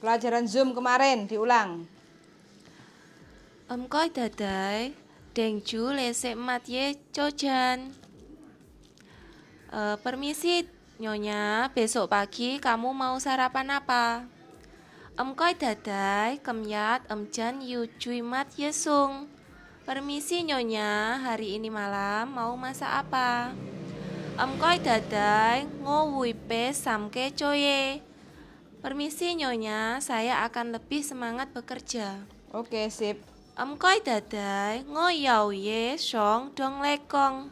pelajaran Zoom kemarin diulang. Coi dadai, dengju lesek mat ye cojan. Permisi Nyonya, besok pagi kamu mau sarapan apa? Coi dadai, kemyat jan yu cui mat ye sung. Permisi Nyonya, hari ini malam mau masak apa? Coi dadai, ngowui pe samke coye. Permisi Nyonya, saya akan lebih semangat bekerja. Oke, sip. Coi dadai, ngoyau ye song dong lekong.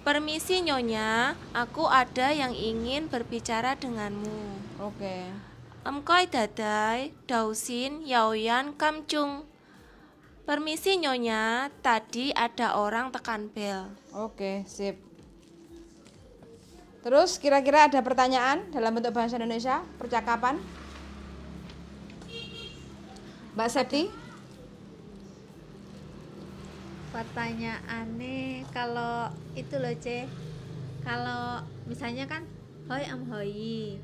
Permisi Nyonya, aku ada yang ingin berbicara denganmu. Oke. Coi dadai, dausin yaoyan kamcung. Permisi Nyonya, tadi ada orang tekan bel. Oke, sip. Terus kira-kira ada pertanyaan dalam bentuk bahasa Indonesia, percakapan? Mbak Septi? Pertanyaannya kalau itu loh C, kalau misalnya kan hoi hoi,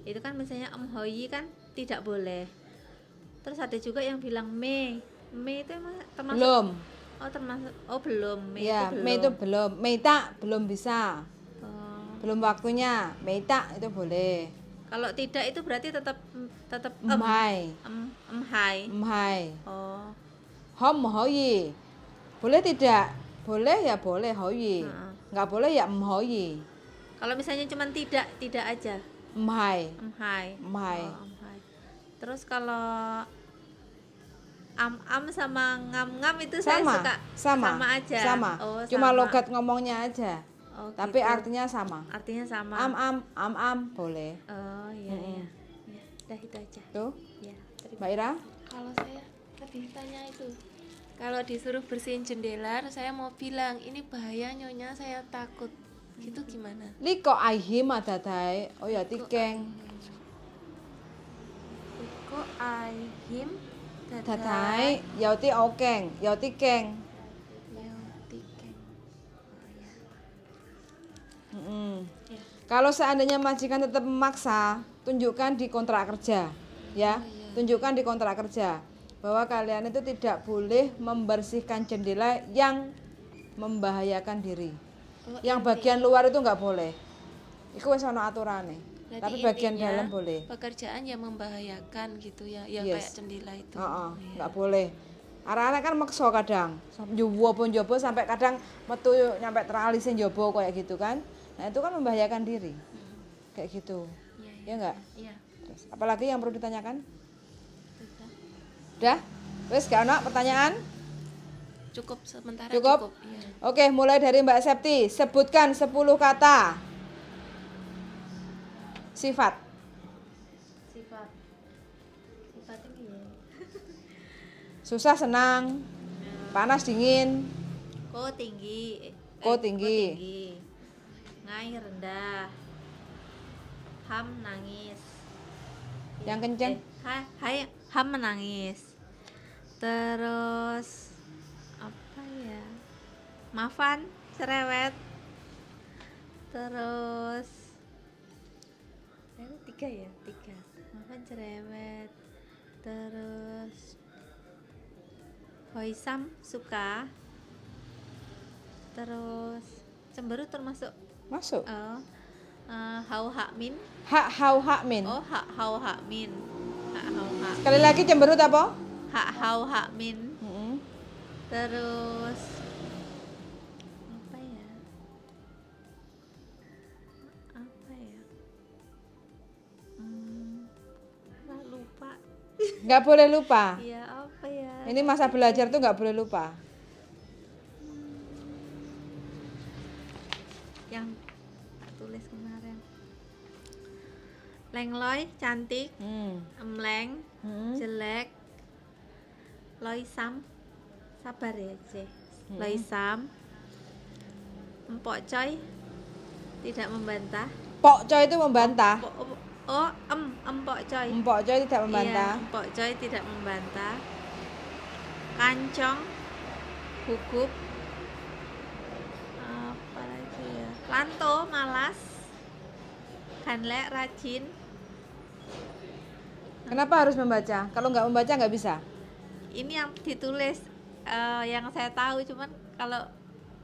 itu kan misalnya hoi kan tidak boleh. Terus ada juga yang bilang me itu emang termasuk Belum. Belum Ya, itu belum. me itu belum. Meita belum bisa. Oh, Belum waktunya. Meita itu boleh. kalau tidak itu berarti tetap Emhai. hai. Emhai. Oh, Hom hoi. Boleh tidak? Boleh ya boleh hoi. Heeh. Nggak boleh ya hoi. kalau misalnya cuma tidak aja Emhai. hai. Emhai. Oh, hai. Terus kalau am sama ngam itu saya suka sama aja. Sama. Oh, Cuma sama. logat ngomongnya aja. Oh, Tapi gitu. artinya sama. Artinya sama. Am boleh. Oh iya iya. Ya, udah itu aja. Tuh, Ya, terima. Mbak Ira. Kalau saya tadi tanya itu, kalau disuruh bersihin jendela, saya mau bilang ini bahaya Nyonya, saya takut. Gitu gimana? Liko aihim adadai. Oh ya tikeng. Iko aihim Dadai yauti okeng, yauti keng. tikeng. Ya. Kalau seandainya majikan tetap memaksa, tunjukkan di kontrak kerja, ya. Tunjukkan di kontrak kerja bahwa kalian itu tidak boleh membersihkan jendela yang membahayakan diri. Yang bagian luar itu nggak boleh. Iku wis ana aturane. Berarti Tapi bagian intinya, dalam boleh. pekerjaan yang membahayakan gitu ya, yang Yes. kayak jendela itu. Heeh, Iya. nggak boleh. Arek-arek kan maksa kadang. Njobo sampai kadang metu nyampe teralisin njobo kayak gitu kan. Nah, itu kan membahayakan diri. Kayak gitu. Iya, Ya enggak? Iya. Terus, apalagi yang perlu ditanyakan? Sudah. Udah? Wes gak ada pertanyaan? Cukup sementara Cukup? Iya. Oke, mulai dari Mbak Septi. Sebutkan 10 kata sifat. Sifatnya gini. Susah, senang, panas, dingin. Ko tinggi. Ko tinggi. Ngai rendah. Ham nangis. Yang kenceng. Hai ham menangis. Terus apa ya? Mafan cerewet. Terus tiga. Mafan cerewet. Terus Hoisam suka. Terus cemberut termasuk Masuk. hau hak min. Hak hau hak min. Oh, hak hau hak min. Hak hau hak. Sekali lagi cemberut apa? Hak hau hak min. Mm-mm. Terus apa ya? Lupa. Nggak boleh lupa. Iya, apa ya? Ini masa belajar tuh nggak boleh lupa. Yang tak tulis kemarin. Lengloy cantik, emleng, jelek. Loisam sabar ya, C. Loisam. Empok coy tidak membantah. Pok coy itu membantah. Empok coy. Empok coy tidak membantah. Iya, empok coy tidak membantah. Kancong, gugup. Apa lagi ya? Lanto, malas. Ganlek, rajin. Kenapa harus membaca? Kalau nggak membaca nggak bisa. Ini yang ditulis yang saya tahu, cuman kalau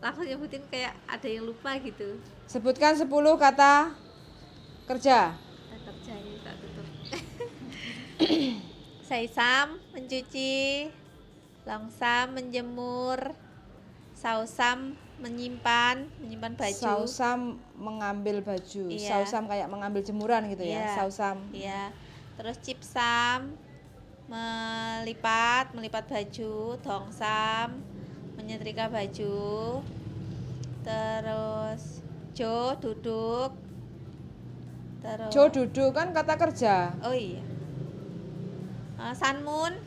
langsung nyebutin kayak ada yang lupa gitu. Sebutkan 10 kata kerja. Tetap jadi tak tutup. Saisam mencuci, longsam menjemur, sausam menyimpan baju. Sausam mengambil baju. Iya. Sausam kayak mengambil jemuran gitu ya. Iya. Sausam. Iya. Terus cipsam melipat baju, dongsam menyetrika baju. Terus Jo duduk. Terus Jo duduk kan kata kerja. Oh iya. Sanmun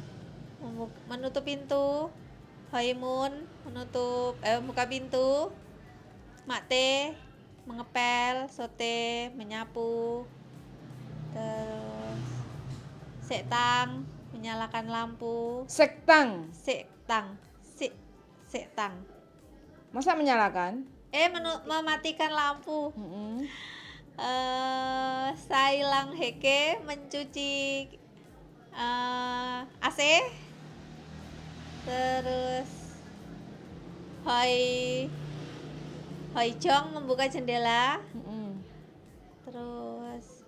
menutup pintu. Hoimun buka pintu. Makte mengepel, sote menyapu. Terus sektang menyalakan lampu. Sektang. Sektang. Masa menyalakan? Mematikan lampu. Mm-mm. Sailang heke mencuci AC. Terus Hoi Jong membuka jendela. Mm-mm. Terus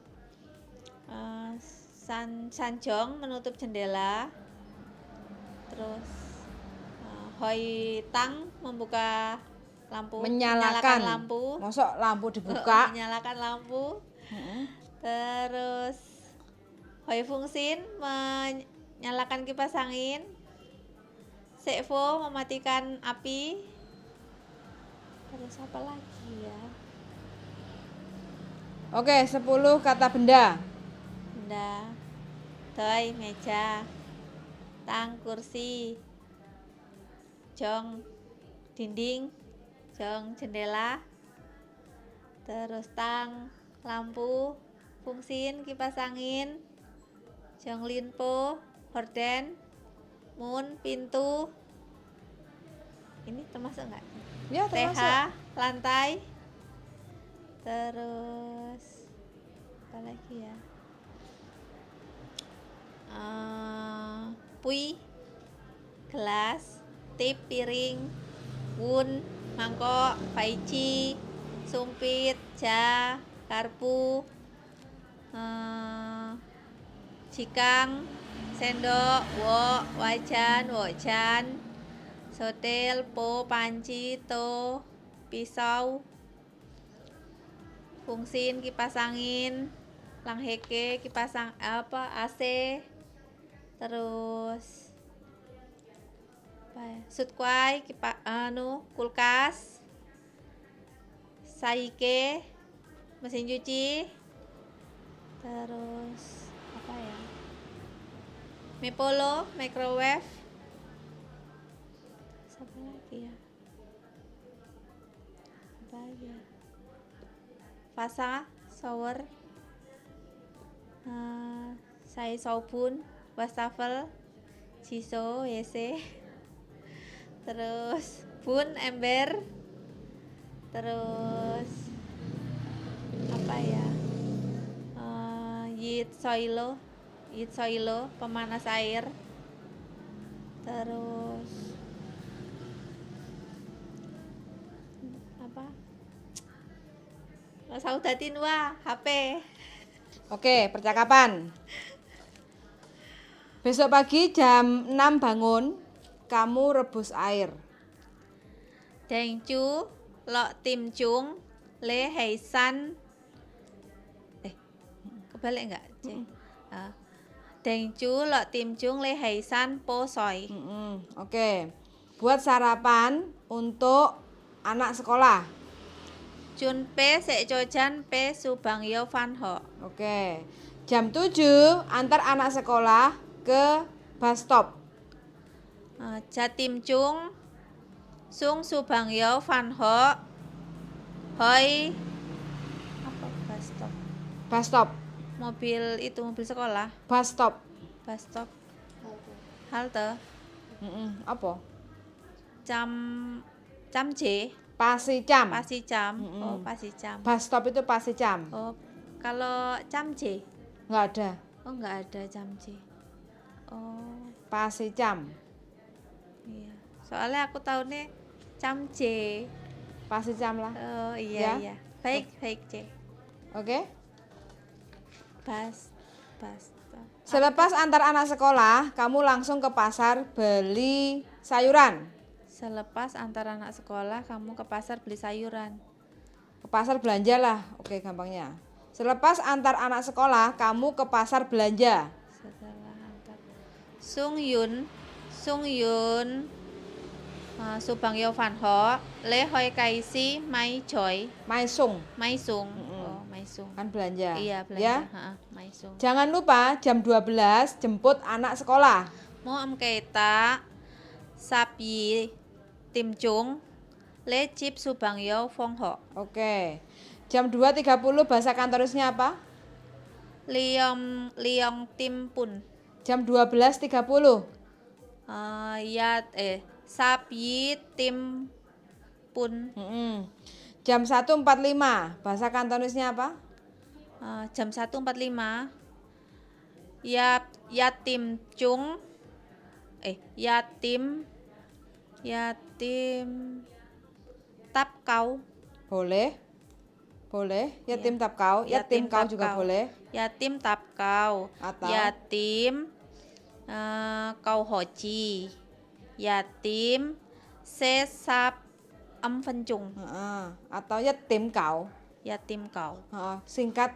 San Jong menutup jendela. Terus Hoi Tang membuka lampu, Menyalakan lampu. Mosok lampu dibuka. Menyalakan lampu. Mm-mm. Terus Hoi Fungsin menyalakan kipas angin. Sekvo mematikan api. Terus apa lagi ya? Oke, 10 kata benda. Benda. Doi meja. Tang kursi. Jong dinding. Jong jendela. Terus tang lampu. Fungsin kipas angin. Jong linpo horden. Mun pintu. Ini termasuk enggak? Ya, TH termasuk. lantai. Terus apa lagi ya? Pui gelas, tip piring, wun mangkok, paici, sumpit, ja, garpu, jikang, sendok, wok, wajan, sotel, po, panci, to, pisau, fungsin, kipas angin, langheke, kipas AC, terus apa ya? Sutkwai, kulkas, saike, mesin cuci, terus apa ya? Mepolo, microwave. Apa lagi ya? Apa ya? Fasa, shower, sai sobun, wastafel, jiso, WC, terus bun, ember, terus apa ya? Yit soilo, pemanas air, terus apa? Saudatin wah, HP. Oke, percakapan. Besok pagi jam 6 bangun, kamu rebus air. Dengcu, lok tim chung, le heisan. Kebalik enggak? Dengcu, lok tim chung, le heisan, po soy. Oke. Buat sarapan untuk anak sekolah. Chun pe sek jojan pe subang yo fan ho. Oke. Jam 7 antar anak sekolah ke bus stop. Jatim chung, sung subang yo fan ho. Hoi apa bus stop? Bus stop. Mobil sekolah. Bus stop. Bus stop. Halte. Apa? Cam J. Pasicam. Pasicam. Oh, Pasicam. Bus stop itu Pasicam. Oh, kalau Cam J Nggak ada. Oh, enggak ada camce. Oh, Pasicam. iya. Soalnya aku tahunya camce. Pasicam lah. Oh, Ya. iya iya. Baik, baik, C. Oke. Pas. Selepas antar anak sekolah, kamu langsung ke pasar beli sayuran. Selepas antar anak sekolah, kamu ke pasar beli sayuran. Ke pasar belanja lah. Oke, gampangnya. Selepas antar anak sekolah, kamu ke pasar belanja. Setelah antar Sung Yun, Subang Yo Fan Ho, Le Hoi Kai Si, Mai Choi, Maisung Mai Sung. Mm-mm. Oh, Mai Sung. kan belanja. Iya, belanja. Ya. Mai Sung. Jangan lupa jam 12 jemput anak sekolah. Mo am Keita, Sapi, Tim Chung, Le Chip Subang Yo Fong Ho, Oke. Jam 2.30 bahasa kantorisnya apa? Liong Tim Pun. Jam 12.30. Sapi Tim Pun. Mm-mm. Jam 1.45 bahasa kantorisnya apa? Jam 1.45 Yatim Chung Yatim Tapkau. Boleh. Yatim Iya. tapkau. Yatim kau juga Tapkau. boleh. Yatim Tapkau. Atau? Yatim Kau Hoji. Yatim Sesap Fencung. Atau yatim kau. Yatim Kau. Singkat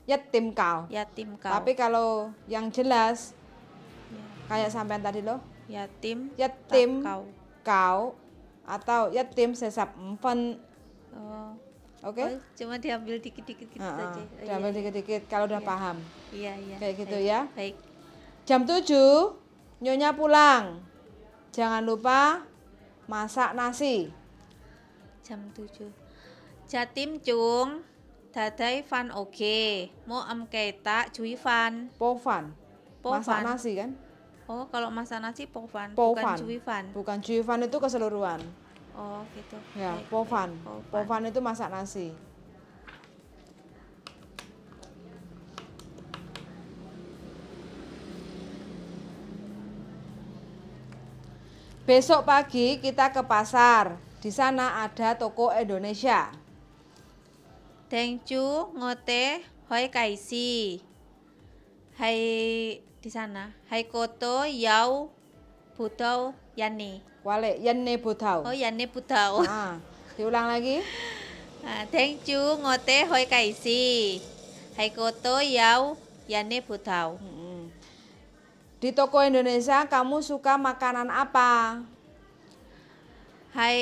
yatim kau. Yatim Kau. Tapi kalau yang jelas Ya. kayak sampean tadi loh, Yatim yatim Tapkau. kau atau yatim sesap empen. Oh. Oke? Oh, cuma diambil dikit-dikit gitu saja. Oh, Diambil iya, dikit-dikit kalau udah Iya. paham. Iya, iya. Kayak gitu Baik, ya. Baik. Jam 7 Nyonya pulang. Jangan lupa masak nasi. Jam 7. Jatim Chung, Dadai Fan Oke, Mo Am Keita Cui Fan. Pofan. Masak Pofan. nasi kan? Oh, kalau masak nasi Pofan, Pofan. bukan Cui Fan. Bukan cuifan itu keseluruhan. Oh, gitu. Ya, Baik, pofan. baik. Pofan itu masak nasi. Besok pagi kita ke pasar. Di sana ada toko Indonesia. Deng Chu Ngote Hoi Kaisi. Hai di sana. Hai Koto Yau Budau Yani. Wale Yenne Budau. Oh, Yani Budau. Diulang lagi. Deng Chu Ngote Hoi Kaisi. Hai Koto Yau Yani Budau. Di toko Indonesia kamu suka makanan apa? Hai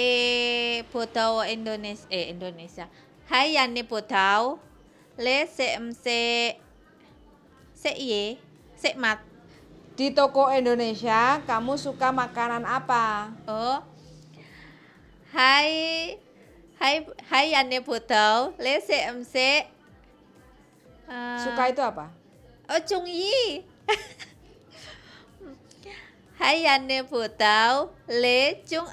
Budau Indonesia. Hai Yani Budau. Le se ye se mat. Di toko Indonesia kamu suka makanan apa? Oh. Hai Yani Budau. Le se Suka itu apa? Oh, Chung Yi. Hai Yani Budau. Le Chung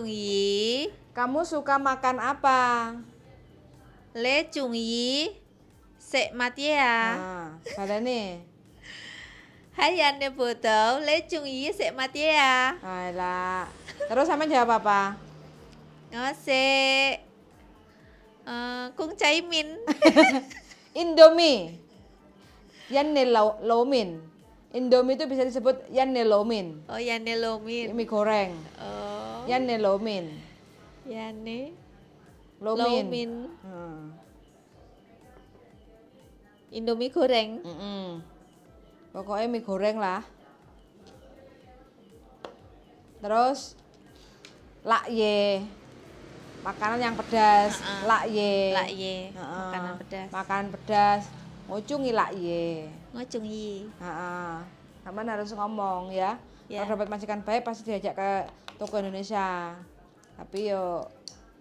Yi. Kamu suka makan apa? Le Chung Yi. Se mat ya. Baleni. Hai Yani Budau. Le Chung Yi se mat ya. Ayolah. Terus sama jawab apa? Se Kung Chai Min. Indomie. Yanne lomin. Indomie itu bisa disebut yanne lomin. Oh, Yani Lomin. Mie goreng. Oh, Yanne lomin. Yani Lomin. Lomin. Hmm. Indomie goreng. Pokoknya mie goreng lah. Terus lakye. Makanan yang pedas. Lakye. Lakye. Makanan pedas. Makanan pedas. Ngocungi lakye. Ngocung Yi. Sampean harus ngomong ya. Ya. Kalau dapat majikan baik pasti diajak ke toko Indonesia. Tapi yo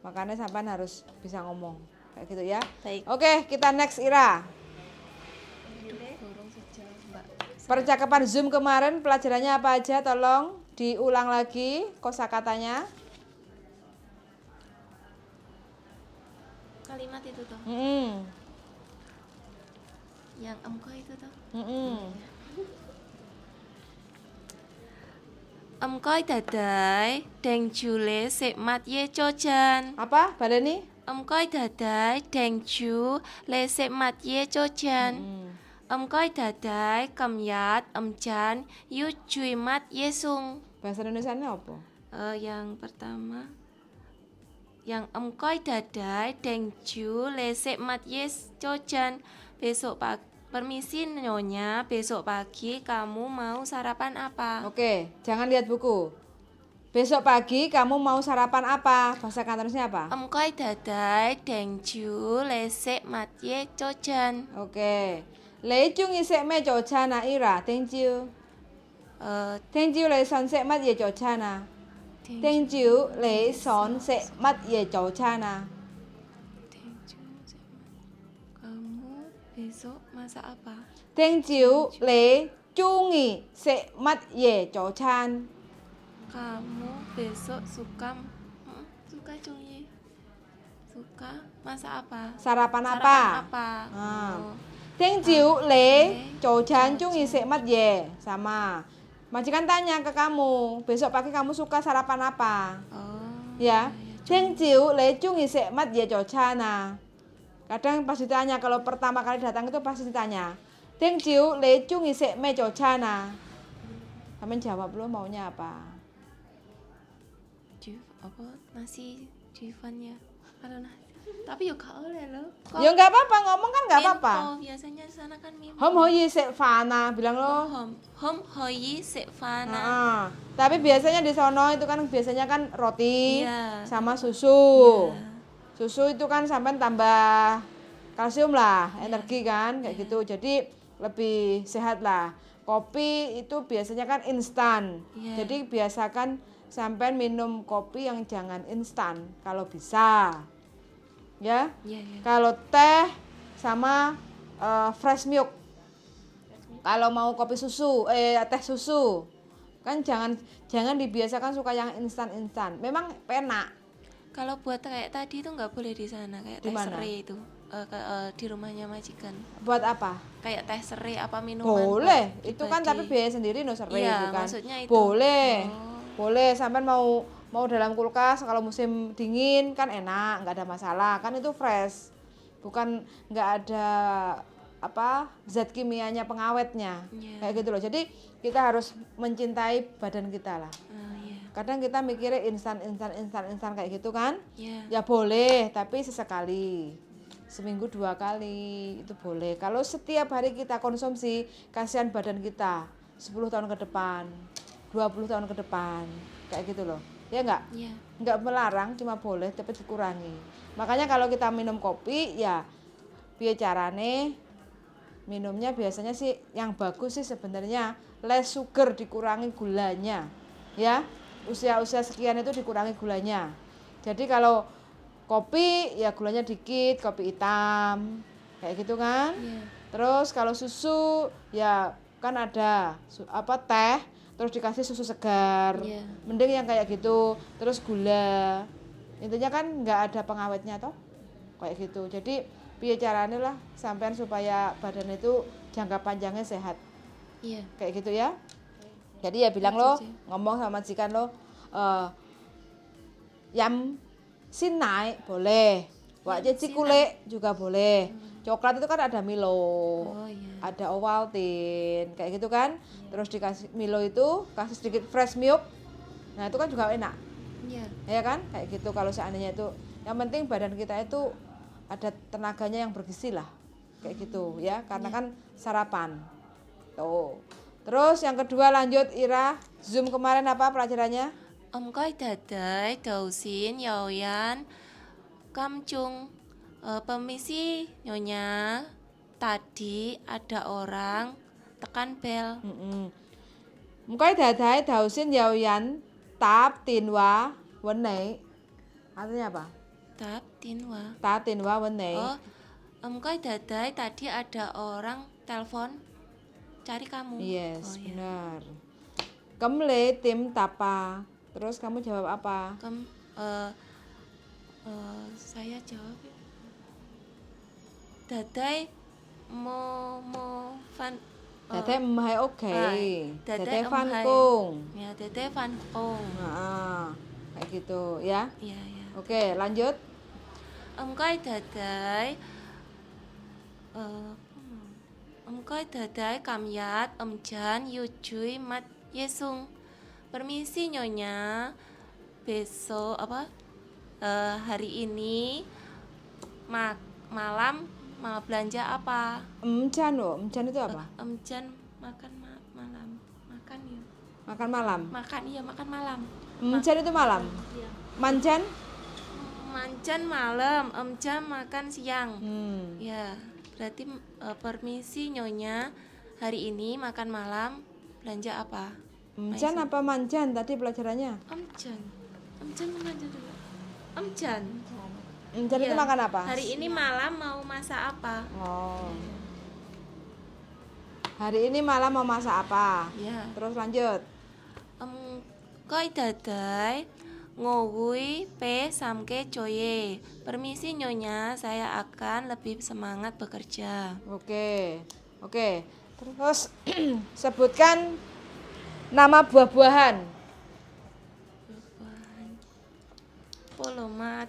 makanya sampean harus bisa ngomong kayak gitu ya. Baik. Oke, kita next Ira. Percakapan Zoom kemarin pelajarannya apa aja? Tolong diulang lagi kosakatanya. Kalimat itu tuh. Yang emko itu tuh. Emkoi dadai deng jule sik mat ye cojan. Apa? Baleni? Emkoi dadai deng ju le sik mat ye cojan. Emkoi dadai kemyat emjan yu jui mat ye sung. Bahasa Indonesianya apa? Yang pertama, yang emkoi dadai deng ju le sik mat ye cojan. Besok pagi, permisi nyonya, besok pagi kamu mau sarapan apa? Oke, jangan lihat buku. Besok pagi kamu mau sarapan apa? Bahasa Kantonisnya apa? Emkoi dadai deng ju le sik mat ye cojan. Oke. Lei chung isek me jocana ira, thank you. Thank you lei son sek mat ye jocana. Thank you lei son sek mat ye jocana. Kamu besok masak apa? Thank you lei chung sek mat ye jochan. Kamu besok suka cungi? Suka masak apa? Sarapan apa? Sarapan apa? Ah. Oh. Thank you lei jochan chung sek mat ye. Sama. Majikan tanya ke kamu, besok pagi kamu suka sarapan apa? Oh. Ya. Thank you lei chung sek mat ye jocana. Kadang pas ditanya, kalau pertama kali datang itu pasti ditanya, Thank you lei chung sek me jocana. Kamu jawab lo maunya apa? Apa nasi Jivan ya? Ada nasi. Tapi yuk gak oleh lo. Ya nggak apa-apa, ngomong kan nggak apa-apa. Biasanya di sana kan mimpi. Hom hoyi sek fana, bilang lo. Hom hoyi sek fana. Nah, tapi biasanya di sono itu kan biasanya kan roti Iya. sama susu. Iya. Susu itu kan sampai tambah kalsium lah, energi kan, kayak gitu. Jadi lebih sehat lah. Kopi itu biasanya kan instan. Iya. Jadi biasakan sampai minum kopi yang jangan instan kalau bisa. Ya. Iya, iya. Kalau teh sama fresh milk. Kalau mau kopi susu, teh susu, kan jangan dibiasakan suka yang instan-instan. Memang penak. Kalau buat kayak tadi itu nggak boleh di sana, kayak Di teh mana? serai itu. Di rumahnya majikan. Buat apa? Kayak teh serai apa minuman? Boleh. buat Itu kan tapi pribadi. biaya sendiri no serai Iya, itu kan. maksudnya itu. Boleh. Oh. Boleh, sampai mau dalam kulkas kalau musim dingin kan enak, nggak ada masalah. Kan itu fresh. Bukan nggak ada apa zat kimianya pengawetnya. Iya. Kayak gitu loh. Jadi kita harus mencintai badan kita lah. Iya. Kadang kita mikirnya instan kayak gitu kan. Iya. Ya boleh, tapi sesekali. Seminggu 2 kali itu boleh. Kalau setiap hari kita konsumsi, kasihan badan kita 10 tahun ke depan, 20 tahun ke depan, kayak gitu loh. Ya enggak? Iya. Enggak melarang, cuma boleh tapi dikurangi. Makanya kalau kita minum kopi ya piye carane minumnya biasanya sih yang bagus sih sebenarnya less sugar, dikurangi gulanya. Ya. Usia-usia sekian itu dikurangi gulanya. Jadi kalau kopi ya gulanya dikit, kopi hitam. Kayak gitu kan? Iya. Terus kalau susu ya kan ada teh terus dikasih susu segar. Iya. Mending yang kayak gitu. Terus gula. Intinya kan nggak ada pengawetnya toh. Kayak gitu. Jadi piye carane lah sampean supaya badan itu jangka panjangnya sehat. Iya. Kayak gitu ya. Jadi ya bilang lo, ngomong sama majikan lo, yam sinai boleh, wajah cikule juga boleh. Coklat itu kan ada Milo, Oh iya. ada Ovaltine, kayak gitu kan. Terus dikasih Milo itu, kasih sedikit fresh milk. Nah itu kan juga enak, Iya. ya kan? Kayak gitu kalau seandainya itu. Yang penting badan kita itu ada tenaganya yang bergizi lah, kayak gitu ya. Karena kan sarapan. Tuh. Terus yang kedua lanjut Ira, Zoom kemarin apa pelajarannya? Omkoi dadai dausin yaoyan kamcung. Permisi nyonya, tadi ada orang tekan bel. Mungkai dadai dausin yaoyan tap tinwa wenei. Artinya apa? Tap tinwa. Tap tinwa wenei. Oh, omkoi dadai tadi ada orang telepon cari kamu. Yes, Oh, iya. benar. Kemle tim tapa. Terus kamu jawab apa? Saya jawab ya. Dadai Van Dede emhe oke. Dede Dede emhe. van kung. Ya, Dede Van Kong. Nah, kayak gitu ya. Iya, ya. Oke, lanjut. Engkoi dadai Engkoi dadai kamyat Jan Yujui Mat Yesung. Permisi nyonya. Besok hari ini malam mau belanja apa? Emcan loh, emcan itu apa? Jan makan malam. Makan ya. Makan malam. Makan iya, makan malam. Emcan itu malam. Mancan? Mancan malam, Jan makan siang. Ya, berarti permisi nyonya, hari ini makan malam belanja apa? Emcan apa mancan tadi pelajarannya? Jan mana dulu? Jan. Emcan itu Iya. makan apa? Hari ini malam mau masak apa? Oh. Hari ini malam mau masak apa? Ya. Terus lanjut. Koi dadai ngowui pe samke coye. Permisi nyonya, saya akan lebih semangat bekerja. Oke. Terus sebutkan nama buah-buahan. Polomat.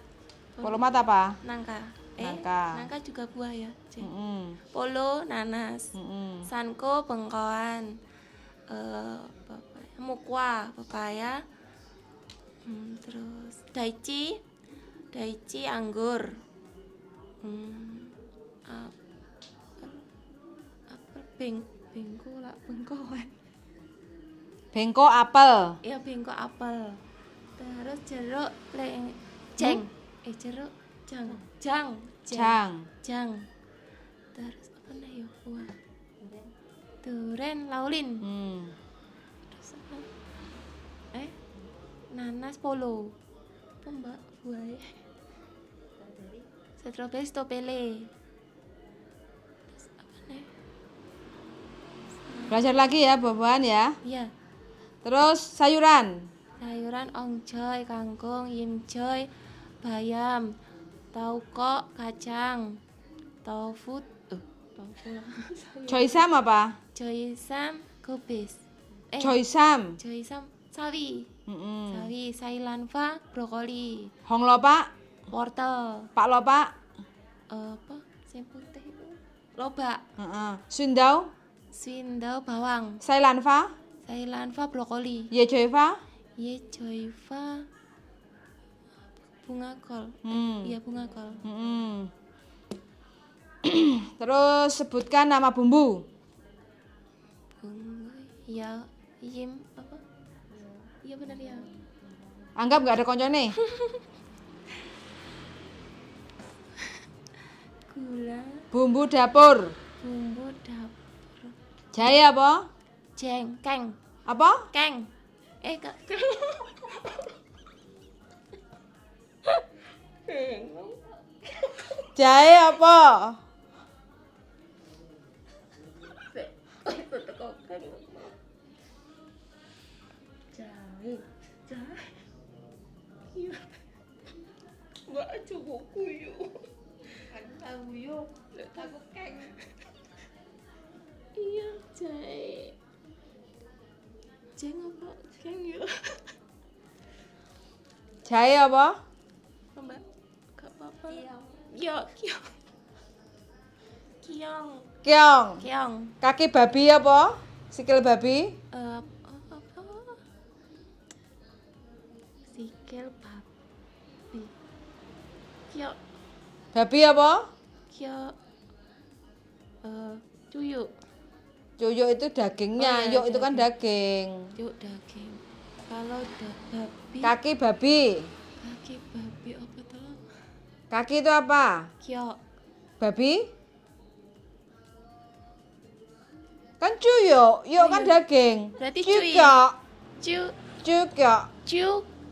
Polomat apa? Nangka. Nangka. Nangka juga buah ya. Cek. Mm-mm. Polo nanas. Mm-mm. Sanko bengkoan. Mukwa pepaya. Terus daici anggur. Apel bengkoan. Bengko apel. Ya bengko apel. Terus jeruk jang. Jeruk jang. Jang. Terus apa nih ya buah? Duren laulin. Terus apa? Nanas polo. Apa mbak buah? Strawberry stopele. Terus apa nih? Belajar lagi ya buah-buahan ya. Ya. Terus sayuran. Sayuran ongcoy, kangkung, yimcoy, bayam, taukok, kacang, tofu. Choysam apa? Choysam, kubis. Choysam. Choysam, sawi. Mm-mm. Sawi, sailanfa, brokoli, Hong lopak. wortel, Pak lopak. apa? Sing putih itu. Lobak, Sundau. swindau, bawang, Sailanfa. sailanfa, brokoli, Yejoiva. yejoiva, bunga kol. Iya, bunga kol. Terus sebutkan nama bumbu. Ya, yim apa? Iya benar ya. Anggap nggak ada koncone. Gula, Bumbu dapur. bumbu dapur, Jahe apa? keng, Apa? keng. Kak. Jahe apa? Jahe. Iya. Mbak coba kuyu. Aku yuk, aku keng. Iya, jahe. Jeng apa? Keng yuk. Jahe apa? Mbak, gak apa-apa. Kiong. Kiong. Keong. Kiong. Kaki babi apa? Sikil babi. Apa? Sikil babi. Kiok. Babi apa? Kiok. Cuyuk. Cuyuk itu dagingnya, Oh, iya, yuk itu kan daging. daging. Cuyuk daging. Kalau babi. Kaki babi. Kaki babi apa tuh? Kaki itu apa? Kiok. Babi? Kan cuyuk, yuk Oh, kan iya. daging. Berarti cuy. Cuyuk. Cu. Cuyuk. Cu.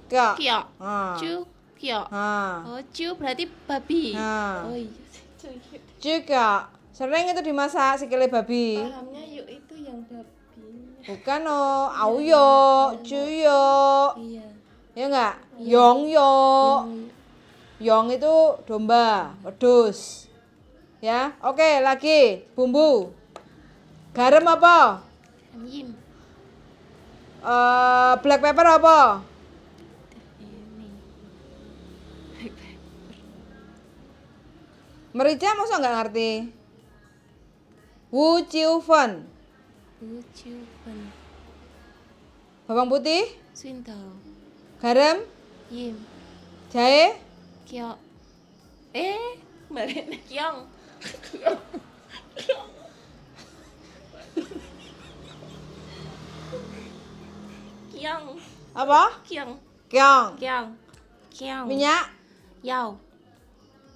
Kak. Kiok. Ah. Cu. Kiok. Ah. Oh, cu berarti babi. Ah. Oh iya. Cuyuk. Cuyuk. Sering itu dimasak sikile babi. Pahamnya yuk itu yang babinya. Bukan oh, auyuk, cuyuk. Iya. Ya enggak? Yong. Yang Yong itu domba, wedhus. Ya, oke lagi bumbu. Garam apa? Yim. Black pepper apa? Ini. Merica masa nggak ngerti? Wu Chiu Fen. Ucupan. Bawang putih, Swintau. garam, Yim. jahe, Kyo. Balik kyong. Kyong. apa? Kyong. Keong. Kyong. Kyong. Minyak, Yao.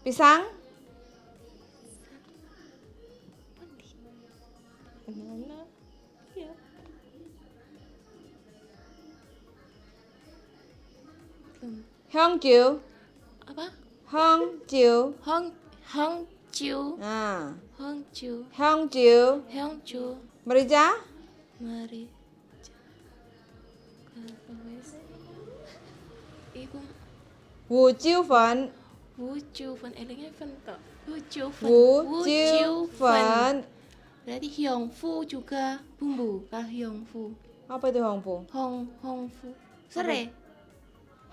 pisang, Banana. Ya. Belum. Hongjiu, Apa? Hongjiu. Hong Chiu. Nah, Hong Chiu. Hongjiu. Hong Chiu. Merica, Mari. Wes. Iku Wu Chiu Fen, Wu Chiu Fen elingnya Fen tok. Wu Chiu Fen. Wu Chiu Fen. Berarti Hyong Fu juga bumbu. Kalau Hyong Fu. Apa itu Hongfu? Hong Fu. Serai.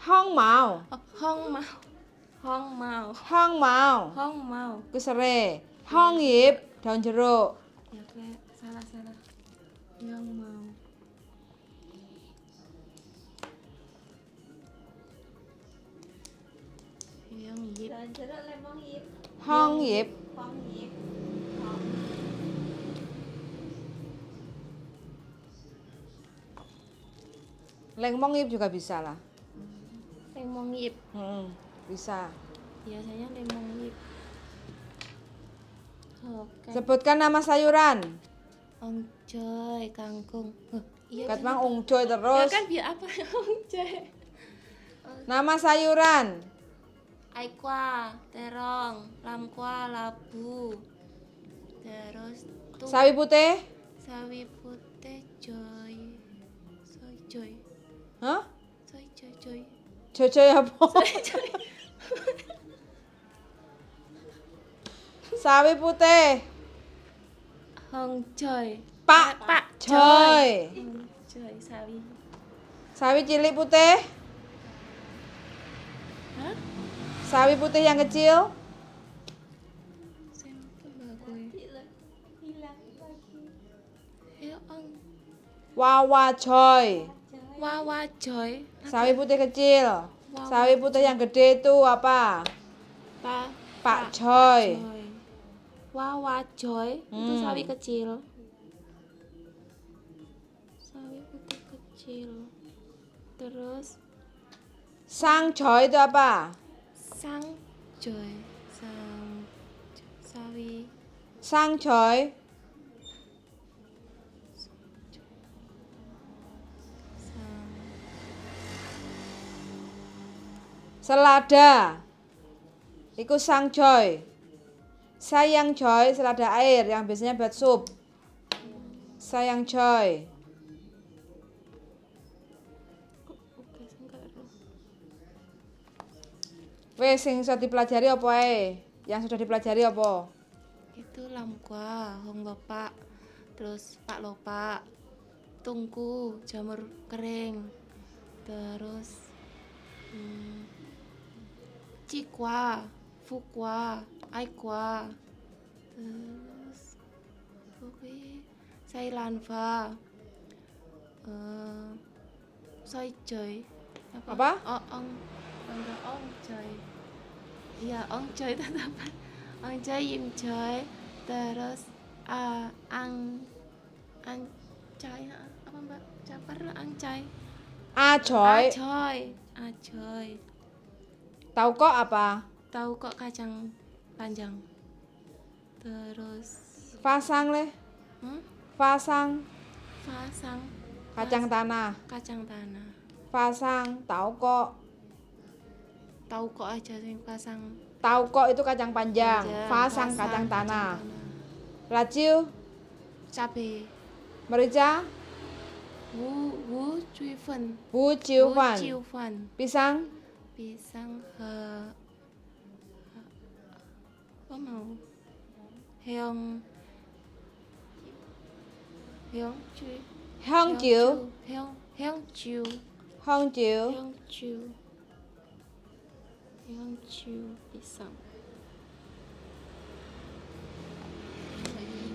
Hong Mao, Oh, Hong Mau. Hong Mau. Hong Mao. Hong Mau. Ku serai. Hong Yip, daun jeruk. Ya kayak salah. Hong Mau. Hyong Yip. Jeruk lemong yip, Hong Yip. pong yip. Lengmong Yip juga bisa lah. Lemong Yip. Bisa. Biasanya lemong Yip. Oke. Sebutkan nama sayuran. Ongcoy, kangkung. Iya. Kat kan? mang ungcoy Ya terus. kan biar apa ongcoy? Nama sayuran. Aikwa, terong, lamkwa, labu. Terus tuh Sawi putih. sawi putih, joy. Soy joy. Hah? Soy joy. Jojoy apa? Soy joy. Sawi putih. Hongcoy. Pak Joy. Joy. Hongcoy, sawi. Sawi cilik putih. Hah? Sawi putih yang kecil. Sampel bagus. Hilang lagi. Ya ong. Wawa Joy. Wawa joy. Sawi putih kecil. Wawa Sawi putih yang gede itu apa? Pak Joy. Wawa joy itu Hmm. sawi kecil. Sawi putih kecil. Terus Sang Joy itu apa? sang joy, sawi Sang Joy. sang Selada. Iku Sang Joy. Sayang Joy, selada air yang biasanya buat sup. Sayang Joy. oke enggak roh. Wes sing iso dipelajari apa ae? Yang sudah dipelajari apa? Itu lamkwa, hong bapak, terus pak lopak, tungku, jamur kering, terus cikwa, fukwa, aikwa, terus oke, sailanfa, soy joy, Apa? Oh, enggak ong joy, iya ong joy tetapan, ong joy yim joy, terus ang cai apa mbak, capar ang cai, Ajoy. Ajoy. Tahu kok apa? Tahu kok kacang panjang. Terus Fasang le. Fasang. fasang, Kacang tanah. kacang tanah. Fasang. Tahu kok. Tahu kok aja sing fasang. Tahu kok itu kacang panjang. Panjang, Fasang kacang tanah. Laciu. Cabe. Merica. Wu cui fen. Bu ciuman. Fan. Pisang. Pisang apa mau? Hyung Hyungju Hyungju, Hyungju Hyungju. Hyungju pisang.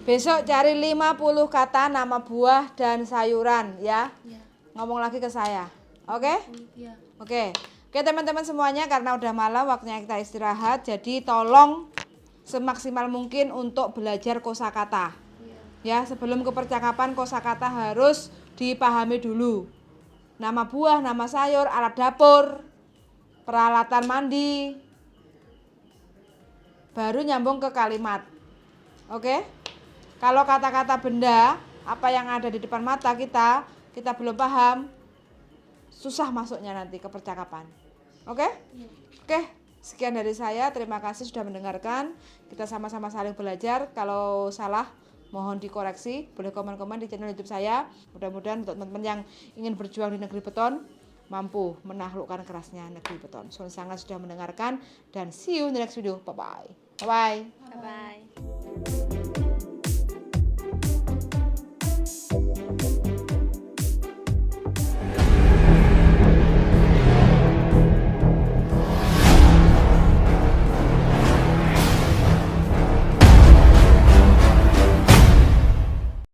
Besok cari 50 kata nama buah dan sayuran ya. Ya. Ngomong lagi ke saya. Oke? Ya. Oke. Oke teman-teman semuanya, karena udah malam waktunya kita istirahat. Jadi tolong semaksimal mungkin untuk belajar kosakata. Ya, sebelum ke percakapan kosakata harus dipahami dulu. Nama buah, nama sayur, alat dapur, peralatan mandi. Baru nyambung ke kalimat. Oke? Kalau kata-kata benda, apa yang ada di depan mata kita belum paham, susah masuknya nanti ke percakapan. Oke? Oke, sekian dari saya. Terima kasih sudah mendengarkan. Kita sama-sama saling belajar. Kalau salah, mohon dikoreksi. Boleh komen-komen di channel YouTube saya. Mudah-mudahan untuk teman-teman yang ingin berjuang di negeri beton, mampu menaklukkan kerasnya negeri beton. Sangat sudah mendengarkan dan see you in the next video. Bye-bye. Bye-bye. Bye bye.